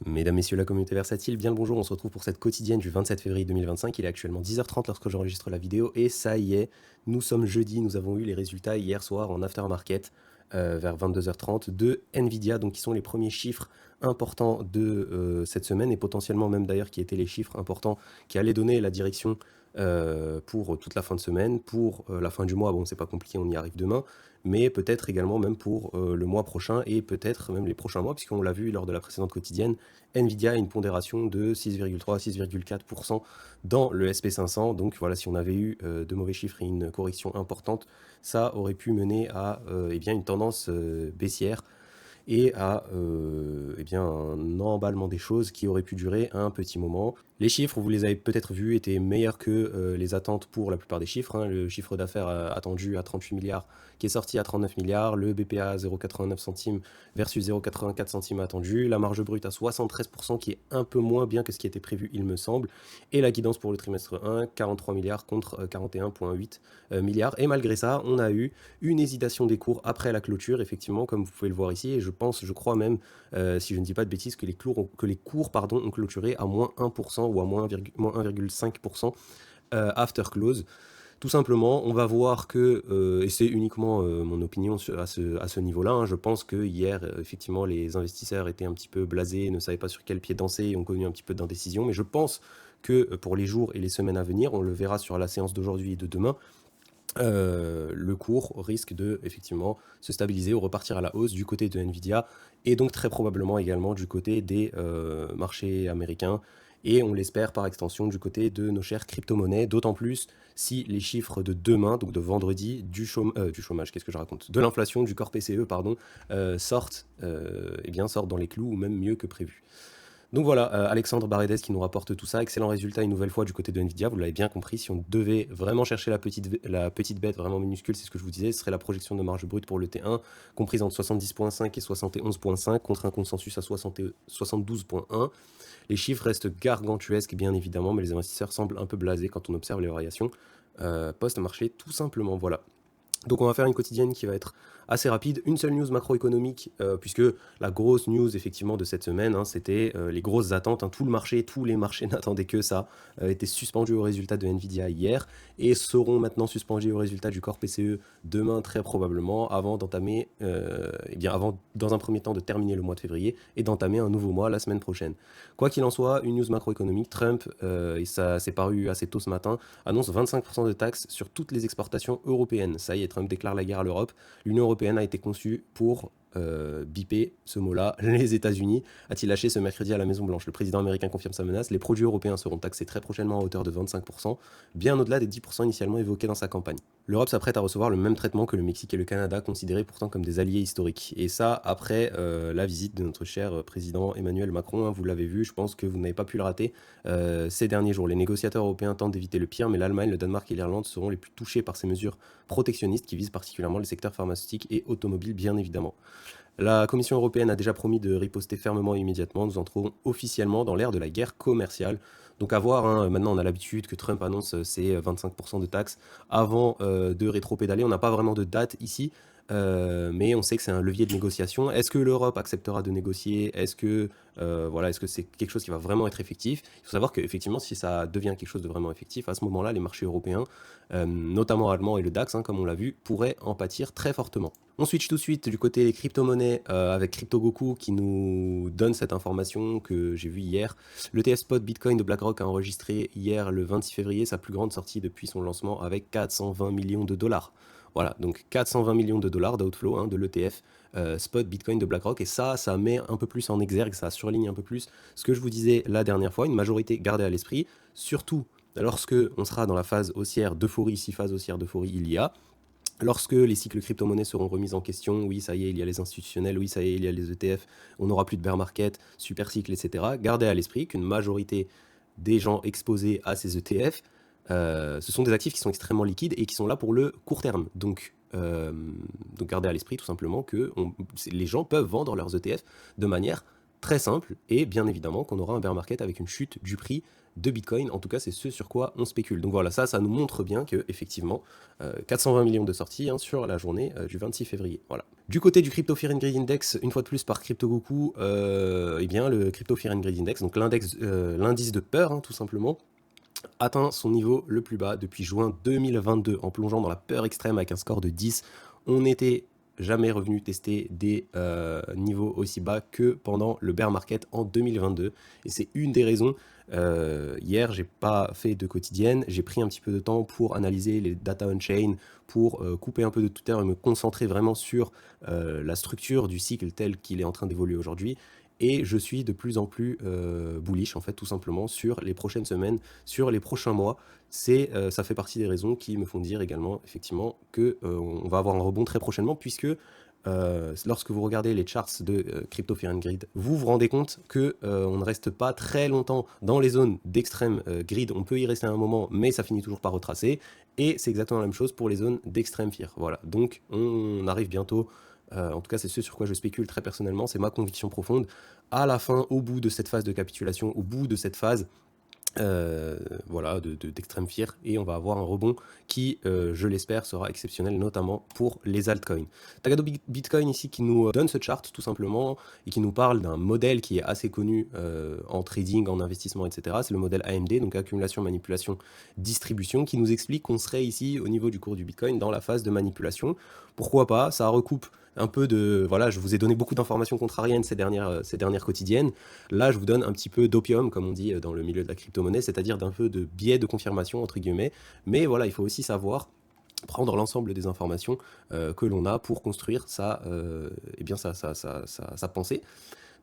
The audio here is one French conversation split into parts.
Mesdames, Messieurs, la communauté versatile, bien le bonjour, on se retrouve pour cette quotidienne du 27 février 2025, il est actuellement 10h30 lorsque j'enregistre la vidéo, et ça y est, nous sommes jeudi, nous avons eu les résultats hier soir en aftermarket, vers 22h30, de Nvidia, donc qui sont les premiers chiffres importants de cette semaine, et potentiellement même d'ailleurs qui étaient les chiffres importants qui allaient donner la direction pour toute la fin de semaine, pour la fin du mois, bon c'est pas compliqué, on y arrive demain, mais peut-être également même pour le mois prochain et peut-être même les prochains mois, puisqu'on l'a vu lors de la précédente quotidienne, Nvidia a une pondération de 6,3 à 6,4% dans le SP500. Donc voilà, si on avait eu de mauvais chiffres et une correction importante, ça aurait pu mener à eh bien, une tendance baissière et à eh bien, un emballement des choses qui aurait pu durer un petit moment. Les chiffres, vous les avez peut-être vus, étaient meilleurs que les attentes pour la plupart des chiffres, hein. Le chiffre d'affaires attendu à 38 milliards qui est sorti à 39 milliards, le BPA à 0,89 centimes versus 0,84 centimes attendu, la marge brute à 73% qui est un peu moins bien que ce qui était prévu il me semble, et la guidance pour le trimestre 1, 43 milliards contre 41,8 milliards. Et malgré ça, on a eu une hésitation des cours après la clôture, effectivement, comme vous pouvez le voir ici, et je crois même, si je ne dis pas de bêtises, que les cours ont clôturé à moins 1% ou à moins 1,5% after close. Tout simplement, on va voir que, et c'est uniquement mon opinion à ce niveau-là, hein, je pense que hier, effectivement, les investisseurs étaient un petit peu blasés, ne savaient pas sur quel pied danser et ont connu un petit peu d'indécision, mais je pense que pour les jours et les semaines à venir, on le verra sur la séance d'aujourd'hui et de demain, le cours risque de effectivement se stabiliser ou repartir à la hausse du côté de Nvidia et donc très probablement également du côté des marchés américains et on l'espère par extension du côté de nos chères crypto-monnaies, d'autant plus si les chiffres de demain, donc de vendredi, du chômage, qu'est-ce que je raconte, de l'inflation, du corps PCE, pardon, sortent dans les clous ou même mieux que prévu. Donc voilà, Alexandre Baredes qui nous rapporte tout ça. Excellent résultat une nouvelle fois du côté de Nvidia, vous l'avez bien compris. Si on devait vraiment chercher la petite bête vraiment minuscule, c'est ce que je vous disais, ce serait la projection de marge brute pour le T1, comprise entre 70,5 et 71,5, contre un consensus à 72,1. Les chiffres restent gargantuesques, bien évidemment, mais les investisseurs semblent un peu blasés quand on observe les variations post-marché, tout simplement. Voilà. Donc on va faire une quotidienne qui va être assez rapide. Une seule news macroéconomique, puisque la grosse news effectivement de cette semaine, hein, c'était les grosses attentes. Hein. Tous les marchés n'attendaient que ça. Étaient suspendus aux résultats de Nvidia hier et seront maintenant suspendus aux résultats du corps PCE demain très probablement, avant d'entamer, avant dans un premier temps de terminer le mois de février et d'entamer un nouveau mois la semaine prochaine. Quoi qu'il en soit, une news macroéconomique, Trump, et ça s'est paru assez tôt ce matin, annonce 25% de taxes sur toutes les exportations européennes. Ça y est, Trump déclare la guerre à l'Europe. L'Union européenne a été conçue pour biper ce mot-là. Les États-Unis a-t-il lâché ce mercredi à la Maison-Blanche? Le président américain confirme sa menace. Les produits européens seront taxés très prochainement à hauteur de 25%, bien au-delà des 10% initialement évoqués dans sa campagne. L'Europe s'apprête à recevoir le même traitement que le Mexique et le Canada, considérés pourtant comme des alliés historiques. Et ça, après la visite de notre cher président Emmanuel Macron, hein, vous l'avez vu, je pense que vous n'avez pas pu le rater ces derniers jours. Les négociateurs européens tentent d'éviter le pire, mais l'Allemagne, le Danemark et l'Irlande seront les plus touchés par ces mesures protectionnistes qui visent particulièrement les secteurs pharmaceutiques et automobiles, bien évidemment. La Commission européenne a déjà promis de riposter fermement et immédiatement. Nous entrons officiellement dans l'ère de la guerre commerciale. Donc à voir, hein, maintenant on a l'habitude que Trump annonce ses 25% de taxes avant de rétro-pédaler. On n'a pas vraiment de date ici, mais on sait que c'est un levier de négociation. Est-ce que l'Europe acceptera de négocier? Est-ce que c'est quelque chose qui va vraiment être effectif? Il faut savoir qu'effectivement, si ça devient quelque chose de vraiment effectif, à ce moment-là, les marchés européens, notamment allemands et le DAX, hein, comme on l'a vu, pourraient en pâtir très fortement. On switch tout de suite du côté des crypto-monnaies avec CryptoGoku qui nous donne cette information que j'ai vue hier. L'ETF spot Bitcoin de BlackRock a enregistré hier le 26 février sa plus grande sortie depuis son lancement avec 420 millions de dollars. Voilà, donc 420 millions de dollars d'outflow, hein, de l'ETF spot Bitcoin de BlackRock. Et ça met un peu plus en exergue, ça surligne un peu plus ce que je vous disais la dernière fois, une majorité gardée à l'esprit, surtout lorsque on sera dans la phase haussière d'euphorie, si phase haussière d'euphorie il y a. Lorsque les cycles crypto-monnaies seront remis en question, oui, ça y est, il y a les institutionnels, oui, ça y est, il y a les ETF, on n'aura plus de bear market, super cycle, etc. Gardez à l'esprit qu'une majorité des gens exposés à ces ETF, ce sont des actifs qui sont extrêmement liquides et qui sont là pour le court terme. Donc gardez à l'esprit tout simplement que les gens peuvent vendre leurs ETF de manière très simple et bien évidemment qu'on aura un bear market avec une chute du prix de Bitcoin. En tout cas, c'est ce sur quoi on spécule. Donc voilà, ça nous montre bien que effectivement 420 millions de sorties sur la journée du 26 février. Voilà. Du côté du Crypto Fear and Greed Index, une fois de plus par CryptoGoku, eh bien le Crypto Fear and Greed Index, donc l'indice de peur tout simplement, atteint son niveau le plus bas depuis juin 2022 en plongeant dans la peur extrême avec un score de 10. On n'était jamais revenu tester des niveaux aussi bas que pendant le bear market en 2022 et c'est une des raisons. Hier j'ai pas fait de quotidienne, j'ai pris un petit peu de temps pour analyser les data on-chain, pour couper un peu de Twitter et me concentrer vraiment sur la structure du cycle tel qu'il est en train d'évoluer aujourd'hui. Et je suis de plus en plus bullish, en fait, tout simplement, sur les prochaines semaines, sur les prochains mois. Ça fait partie des raisons qui me font dire également, effectivement, qu'on va avoir un rebond très prochainement, puisque lorsque vous regardez les charts de Crypto Fear and Greed, vous vous rendez compte qu'on ne reste pas très longtemps dans les zones d'extrême greed. On peut y rester un moment, mais ça finit toujours par retracer. Et c'est exactement la même chose pour les zones d'extrême fear. Voilà, donc on arrive bientôt. En tout cas, c'est ce sur quoi je spécule très personnellement, c'est ma conviction profonde. À la fin, au bout de cette phase de capitulation, au bout de cette phase voilà, d'extrême fear, et on va avoir un rebond qui, je l'espère, sera exceptionnel, notamment pour les altcoins. Tagado Bitcoin ici qui nous donne ce chart tout simplement et qui nous parle d'un modèle qui est assez connu en trading, en investissement, etc. C'est le modèle AMD, donc accumulation, manipulation, distribution, qui nous explique qu'on serait ici au niveau du cours du Bitcoin dans la phase de manipulation. Pourquoi pas, ça recoupe un peu de... Voilà, je vous ai donné beaucoup d'informations contrariennes ces dernières quotidiennes. Là, je vous donne un petit peu d'opium, comme on dit dans le milieu de la crypto-monnaie, c'est-à-dire d'un peu de biais de confirmation, entre guillemets. Mais voilà, il faut aussi savoir prendre l'ensemble des informations que l'on a pour construire eh bien sa pensée.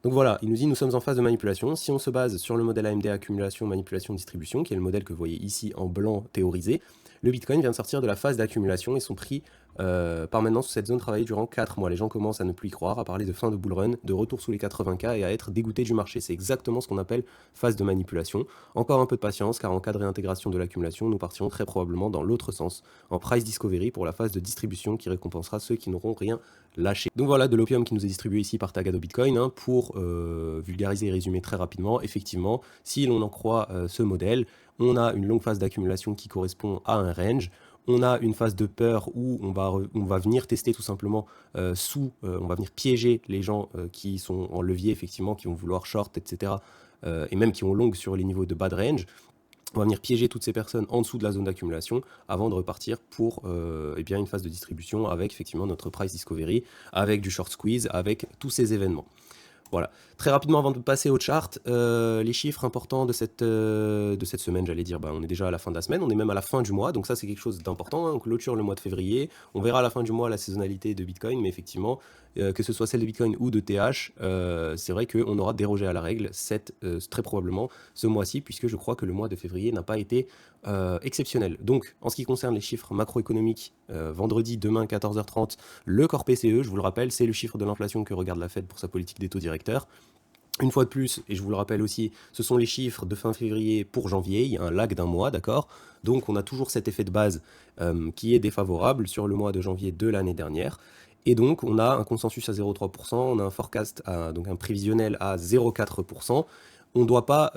Donc voilà, il nous dit nous sommes en phase de manipulation. Si on se base sur le modèle AMD accumulation, manipulation, distribution, qui est le modèle que vous voyez ici en blanc théorisé, le Bitcoin vient de sortir de la phase d'accumulation et son prix part maintenant sous cette zone travaillée durant 4 mois. Les gens commencent à ne plus y croire, à parler de fin de bull run, de retour sous les 80K et à être dégoûtés du marché. C'est exactement ce qu'on appelle phase de manipulation. Encore un peu de patience, car en cas de réintégration de l'accumulation, nous partirons très probablement dans l'autre sens, en price discovery pour la phase de distribution qui récompensera ceux qui n'auront rien lâché. Donc voilà, de l'opium qui nous est distribué ici par Tagado Bitcoin, pour vulgariser et résumer très rapidement. Effectivement, si l'on en croit ce modèle, on a une longue phase d'accumulation qui correspond à un range. On a une phase de peur où on va venir tester tout simplement on va venir piéger les gens qui sont en levier, effectivement, qui vont vouloir short, etc. Et même qui ont long sur les niveaux de bad range. On va venir piéger toutes ces personnes en dessous de la zone d'accumulation avant de repartir pour eh bien une phase de distribution avec effectivement notre price discovery, avec du short squeeze, avec tous ces événements. Voilà. Très rapidement, avant de passer au chart, les chiffres importants de cette semaine, j'allais dire, on est déjà à la fin de la semaine, on est même à la fin du mois, donc ça c'est quelque chose d'important. On clôture le mois de février, on verra à la fin du mois la saisonnalité de Bitcoin, mais effectivement, que ce soit celle de Bitcoin ou de TH, c'est vrai qu'on aura dérogé à la règle très probablement ce mois-ci, puisque je crois que le mois de février n'a pas été exceptionnel. Donc, en ce qui concerne les chiffres macroéconomiques, vendredi, demain, 14h30, le corps PCE, je vous le rappelle, c'est le chiffre de l'inflation que regarde la Fed pour sa politique des taux directeurs. Une fois de plus, et je vous le rappelle aussi, ce sont les chiffres de fin février pour janvier, il y a un lag d'un mois, d'accord? Donc on a toujours cet effet de base qui est défavorable sur le mois de janvier de l'année dernière. Et donc on a un consensus à 0,3%, on a un forecast, donc un prévisionnel à 0,4%. On ne doit pas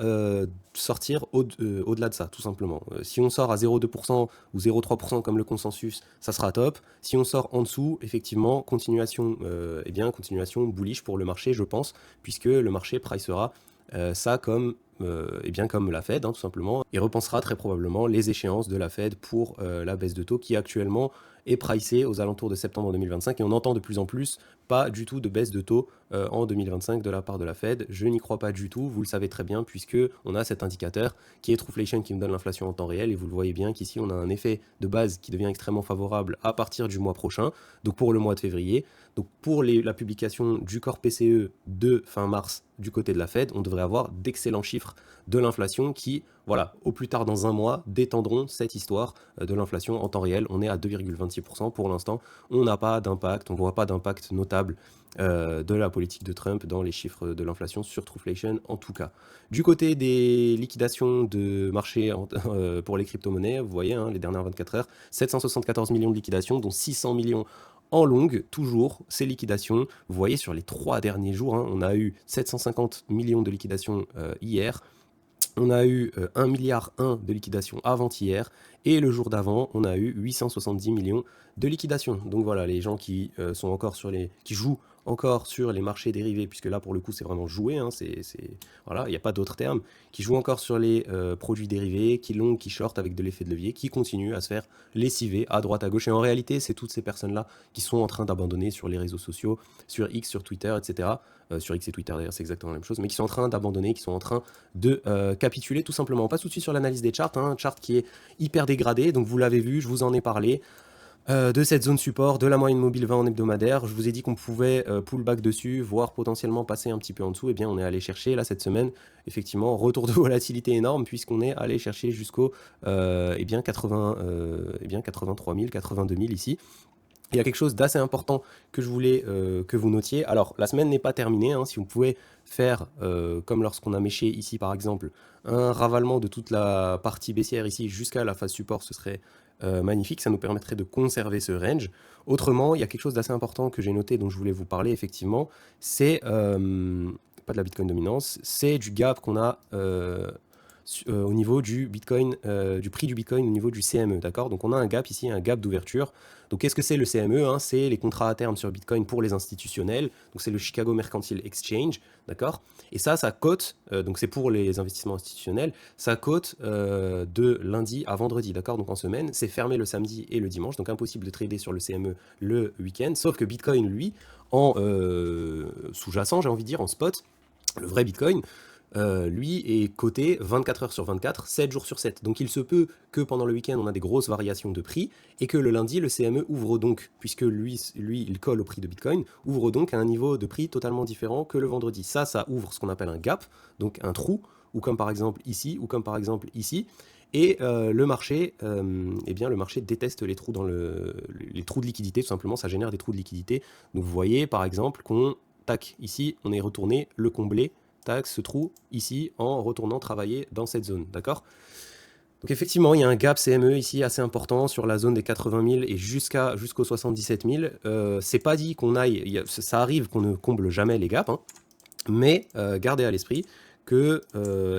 sortir au-delà de ça, tout simplement. Si on sort à 0,2% ou 0,3% comme le consensus, ça sera top. Si on sort en dessous, effectivement, continuation bullish pour le marché, je pense, puisque le marché pricera ça comme la Fed, tout simplement, et repensera très probablement les échéances de la Fed pour la baisse de taux qui actuellement est pricée aux alentours de septembre 2025, et on entend de plus en plus pas du tout de baisse de taux en 2025 de la part de la Fed. Je n'y crois pas du tout, vous le savez très bien, puisque on a cet indicateur qui est Trueflation qui me donne l'inflation en temps réel, et vous le voyez bien qu'ici on a un effet de base qui devient extrêmement favorable à partir du mois prochain, donc pour le mois de février. Donc pour la publication du corps PCE de fin mars du côté de la Fed, on devrait avoir d'excellents chiffres de l'inflation qui, voilà, au plus tard dans un mois, détendront cette histoire de l'inflation en temps réel. On est à 2,26% pour l'instant. On n'a pas d'impact, on ne voit pas d'impact notable de la politique de Trump dans les chiffres de l'inflation sur Trueflation en tout cas. Du côté des liquidations de marché pour les crypto-monnaies, vous voyez, les dernières 24 heures, 774 millions de liquidations, dont 600 millions En longue, toujours, ces liquidations, vous voyez sur les 3 derniers jours, hein, on a eu 750 millions de liquidations hier, on a eu 1,1 milliard de liquidations avant-hier, et le jour d'avant, on a eu 870 millions de liquidations. Donc voilà, les gens qui sont encore qui jouent encore sur les marchés dérivés, puisque là pour le coup c'est vraiment jouer, hein, voilà, il n'y a pas d'autre terme, qui jouent encore sur les produits dérivés, qui long, qui short avec de l'effet de levier, qui continuent à se faire lessiver à droite à gauche. Et en réalité, c'est toutes ces personnes-là qui sont en train d'abandonner sur les réseaux sociaux, sur X, sur Twitter, etc. Sur X et Twitter d'ailleurs, c'est exactement la même chose, mais qui sont en train d'abandonner, qui sont en train de capituler tout simplement. On passe tout de suite sur l'analyse des charts, hein, un chart qui est hyper dégradé, donc vous l'avez vu, je vous en ai parlé, de cette zone support, de la moyenne mobile 20 en hebdomadaire. Je vous ai dit qu'on pouvait pull back dessus, voire potentiellement passer un petit peu en dessous. Et bien on est allé chercher là cette semaine, effectivement, retour de volatilité énorme, puisqu'on est allé chercher jusqu'au 83 000, 82 000 ici. Il y a quelque chose d'assez important que je voulais que vous notiez. Alors, la semaine n'est pas terminée, hein. Si vous pouvez faire, comme lorsqu'on a méché ici par exemple, un ravalement de toute la partie baissière ici jusqu'à la phase support, ce serait magnifique. Ça nous permettrait de conserver ce range. Autrement, il y a quelque chose d'assez important que j'ai noté, dont je voulais vous parler effectivement. C'est pas de la Bitcoin dominance, c'est du gap qu'on a au niveau du Bitcoin, du prix du Bitcoin au niveau du CME, d'accord? Donc on a un gap ici, un gap d'ouverture. Donc qu'est-ce que c'est le CME, hein? C'est les contrats à terme sur Bitcoin pour les institutionnels. Donc c'est le Chicago Mercantile Exchange, d'accord? Et ça cote, donc c'est pour les investissements institutionnels, ça cote de lundi à vendredi, d'accord? Donc en semaine, c'est fermé le samedi et le dimanche, donc impossible de trader sur le CME le week-end, sauf que Bitcoin, lui, en sous-jacent, j'ai envie de dire, en spot, le vrai Bitcoin, lui est coté 24 heures sur 24, 7 jours sur 7. Donc il se peut que pendant le week-end, on a des grosses variations de prix, et que le lundi, le CME ouvre donc, puisque lui il colle au prix de Bitcoin, ouvre donc à un niveau de prix totalement différent que le vendredi. Ça ouvre ce qu'on appelle un gap, donc un trou, ou comme par exemple ici, ou comme par exemple ici. Et le marché déteste les trous les trous de liquidité, tout simplement, ça génère des trous de liquidité. Donc vous voyez par exemple ici, on est retourné le combler, ce trou ici, en retournant travailler dans cette zone, d'accord? Donc effectivement, il y a un gap CME ici assez important sur la zone des 80 000 et jusqu'aux 77 000. C'est pas dit qu'on aille, ça arrive qu'on ne comble jamais les gaps, hein, mais gardez à l'esprit que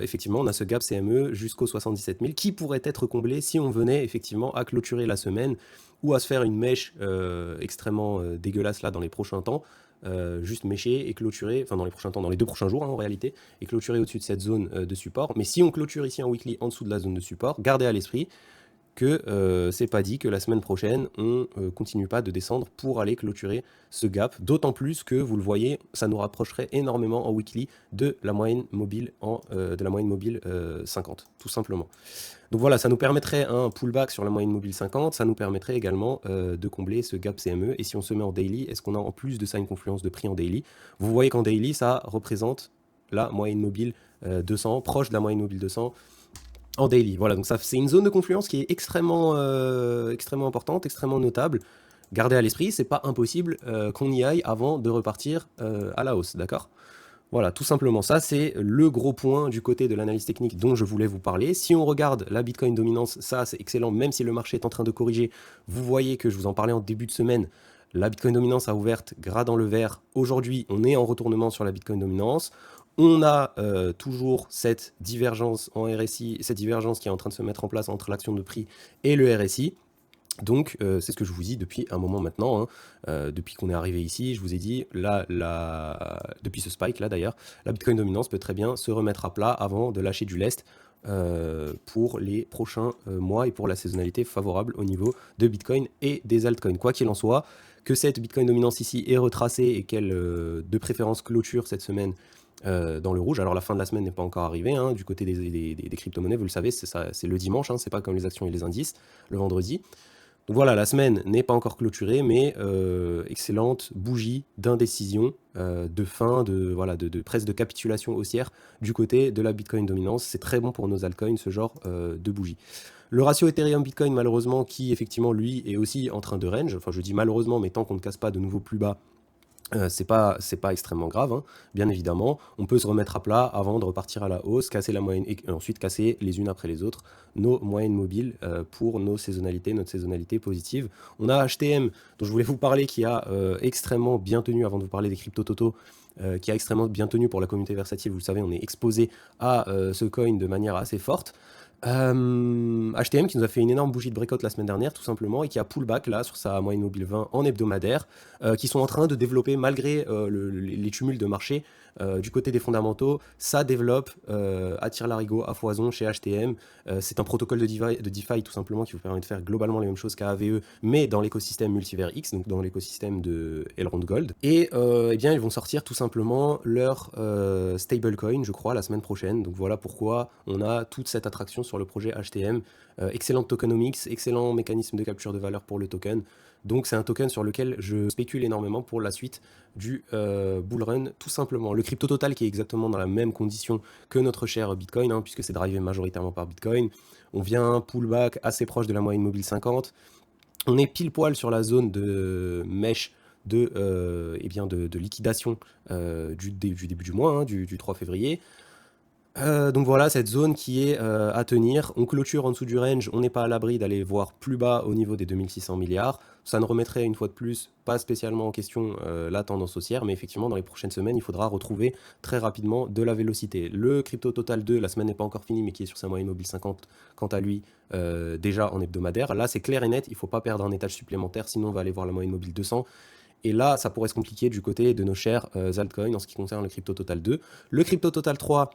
effectivement on a ce gap CME jusqu'aux 77 000 qui pourrait être comblé si on venait effectivement à clôturer la semaine ou à se faire une mèche extrêmement dégueulasse là dans les prochains temps, juste mécher et clôturer, enfin dans les prochains temps, dans les 2 prochains jours, hein, en réalité, et clôturer au-dessus de cette zone de support. Mais si on clôture ici en weekly en dessous de la zone de support, gardez à l'esprit que c'est pas dit que la semaine prochaine on continue pas de descendre pour aller clôturer ce gap, d'autant plus que vous le voyez, ça nous rapprocherait énormément en weekly de la moyenne mobile 50, tout simplement. Donc voilà, ça nous permettrait un pullback sur la moyenne mobile 50, ça nous permettrait également de combler ce gap CME. Et si on se met en daily, est-ce qu'on a en plus de ça une confluence de prix en daily? Vous voyez qu'en daily, ça représente la moyenne mobile 200, proche de la moyenne mobile 200 en daily. Voilà, donc ça, c'est une zone de confluence qui est extrêmement importante, extrêmement notable. Gardez à l'esprit, c'est pas impossible qu'on y aille avant de repartir à la hausse, d'accord? Voilà, tout simplement, ça c'est le gros point du côté de l'analyse technique dont je voulais vous parler. Si on regarde la Bitcoin dominance, ça c'est excellent, même si le marché est en train de corriger. Vous voyez que je vous en parlais en début de semaine, la Bitcoin dominance a ouvert gras dans le vert. Aujourd'hui, on est en retournement sur la Bitcoin dominance. On a toujours cette divergence en RSI, cette divergence qui est en train de se mettre en place entre l'action de prix et le RSI. Donc, c'est ce que je vous dis depuis un moment maintenant, hein. Depuis qu'on est arrivé ici, je vous ai dit, depuis ce spike là d'ailleurs, la Bitcoin dominance peut très bien se remettre à plat avant de lâcher du lest pour les prochains mois et pour la saisonnalité favorable au niveau de Bitcoin et des altcoins. Quoi qu'il en soit, que cette Bitcoin dominance ici est retracée et qu'elle de préférence clôture cette semaine dans le rouge. Alors la fin de la semaine n'est pas encore arrivée, hein, du côté des crypto-monnaies, vous le savez, c'est le dimanche, hein, c'est pas comme les actions et les indices, le vendredi. Donc voilà, la semaine n'est pas encore clôturée, mais excellente bougie d'indécision, de fin, de presque de capitulation haussière du côté de la Bitcoin dominance. C'est très bon pour nos altcoins, ce genre de bougie. Le ratio Ethereum-Bitcoin, malheureusement, qui effectivement, lui, est aussi en train de range. Enfin, je dis malheureusement, mais tant qu'on ne casse pas de nouveaux plus bas, C'est pas extrêmement grave, hein, bien évidemment. On peut se remettre à plat avant de repartir à la hausse, casser la moyenne et ensuite casser les unes après les autres nos moyennes mobiles pour nos saisonnalités, notre saisonnalité positive. On a HTM, dont je voulais vous parler, qui a extrêmement bien tenu, avant de vous parler des crypto-totaux, qui a extrêmement bien tenu pour la communauté versatile. Vous le savez, on est exposé à ce coin de manière assez forte. HTM qui nous a fait une énorme bougie de breakout la semaine dernière tout simplement et qui a pullback là sur sa moyenne mobile 20 en hebdomadaire, qui sont en train de développer malgré les tumultes de marché du côté des fondamentaux. Ça développe à tire-larigot, à foison chez HTM. C'est un protocole de DeFi tout simplement qui vous permet de faire globalement les mêmes choses qu'AVE mais dans l'écosystème Multivers X, donc dans l'écosystème de Elrond Gold. Et eh bien ils vont sortir tout simplement leur stablecoin je crois la semaine prochaine. Donc voilà pourquoi on a toute cette attraction sur le projet HTM. Excellent tokenomics, excellent mécanisme de capture de valeur pour le token. Donc c'est un token sur lequel je spécule énormément pour la suite du bull run, tout simplement. Le crypto total qui est exactement dans la même condition que notre cher Bitcoin, hein, puisque c'est drivé majoritairement par Bitcoin. On vient pullback assez proche de la moyenne mobile 50. On est pile poil sur la zone de mèche eh bien de liquidation du début du mois, hein, du 3 février. Donc voilà, cette zone qui est à tenir. On clôture en dessous du range, on n'est pas à l'abri d'aller voir plus bas au niveau des 2600 milliards. Ça ne remettrait une fois de plus pas spécialement en question la tendance haussière, mais effectivement dans les prochaines semaines, il faudra retrouver très rapidement de la vélocité. Le crypto total 2, la semaine n'est pas encore finie, mais qui est sur sa moyenne mobile 50, quant à lui, déjà en hebdomadaire. Là, c'est clair et net, il ne faut pas perdre un étage supplémentaire, sinon on va aller voir la moyenne mobile 200. Et là, ça pourrait se compliquer du côté de nos chers altcoins en ce qui concerne le crypto total 2. Le crypto total 3,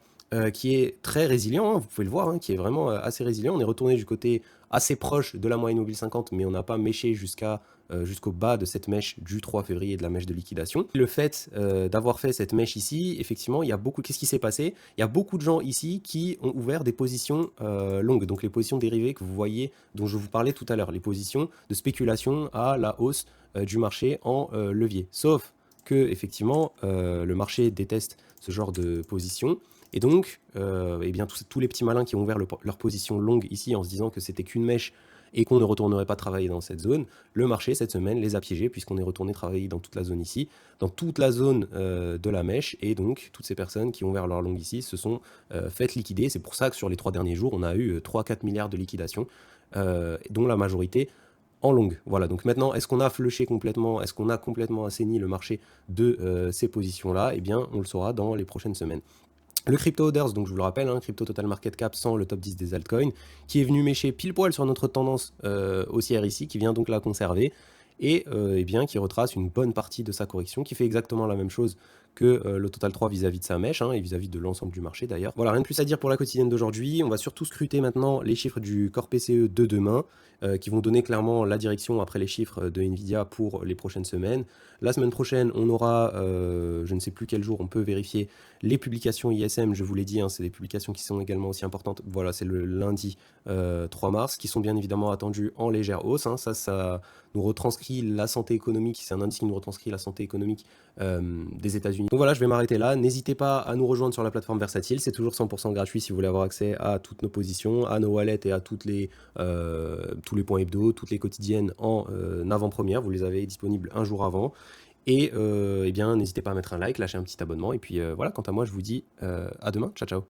qui est très résilient, hein, vous pouvez le voir, hein, qui est vraiment assez résilient. On est retourné du côté assez proche de la moyenne mobile 50, mais on n'a pas méché jusqu'au bas de cette mèche du 3 février, de la mèche de liquidation. Le fait d'avoir fait cette mèche ici, effectivement, il y a beaucoup. Qu'est-ce qui s'est passé? Il y a beaucoup de gens ici qui ont ouvert des positions longues, donc les positions dérivées que vous voyez, dont je vous parlais tout à l'heure, les positions de spéculation à la hausse du marché en levier. Sauf que, effectivement, le marché déteste ce genre de position. Et donc, eh bien, tous les petits malins qui ont ouvert leur position longue ici en se disant que c'était qu'une mèche et qu'on ne retournerait pas travailler dans cette zone, le marché cette semaine les a piégés puisqu'on est retourné travailler dans toute la zone ici, dans toute la zone de la mèche, et donc toutes ces personnes qui ont ouvert leur longue ici se sont faites liquider. C'est pour ça que sur les 3 derniers jours, on a eu 3-4 milliards de liquidations, dont la majorité en longue. Voilà, donc maintenant, est-ce qu'on a flushé complètement, est-ce qu'on a complètement assaini le marché de ces positions-là? Eh bien, on le saura dans les prochaines semaines. Le Crypto Holders, donc je vous le rappelle, hein, Crypto Total Market Cap sans le top 10 des altcoins, qui est venu mécher pile poil sur notre tendance haussière ici, qui vient donc la conserver, et eh bien, qui retrace une bonne partie de sa correction, qui fait exactement la même chose que le Total 3 vis-à-vis de sa mèche, hein, et vis-à-vis de l'ensemble du marché d'ailleurs. Voilà, rien de plus à dire pour la quotidienne d'aujourd'hui. On va surtout scruter maintenant les chiffres du Core PCE de demain, qui vont donner clairement la direction après les chiffres de Nvidia pour les prochaines semaines. La semaine prochaine, on aura, je ne sais plus quel jour, on peut vérifier les publications ISM, je vous l'ai dit, hein, c'est des publications qui sont également aussi importantes. Voilà, c'est le lundi 3 mars, qui sont bien évidemment attendues en légère hausse, hein. Ça nous retranscrit la santé économique, c'est un indice qui nous retranscrit la santé économique des États-Unis. Donc voilà, je vais m'arrêter là. N'hésitez pas à nous rejoindre sur la plateforme Versatile, c'est toujours 100% gratuit si vous voulez avoir accès à toutes nos positions, à nos wallets et à tous les points hebdo, toutes les quotidiennes en avant-première. Vous les avez disponibles un jour avant. Et eh bien, n'hésitez pas à mettre un like, lâcher un petit abonnement. Et puis voilà, quant à moi, je vous dis à demain. Ciao, ciao.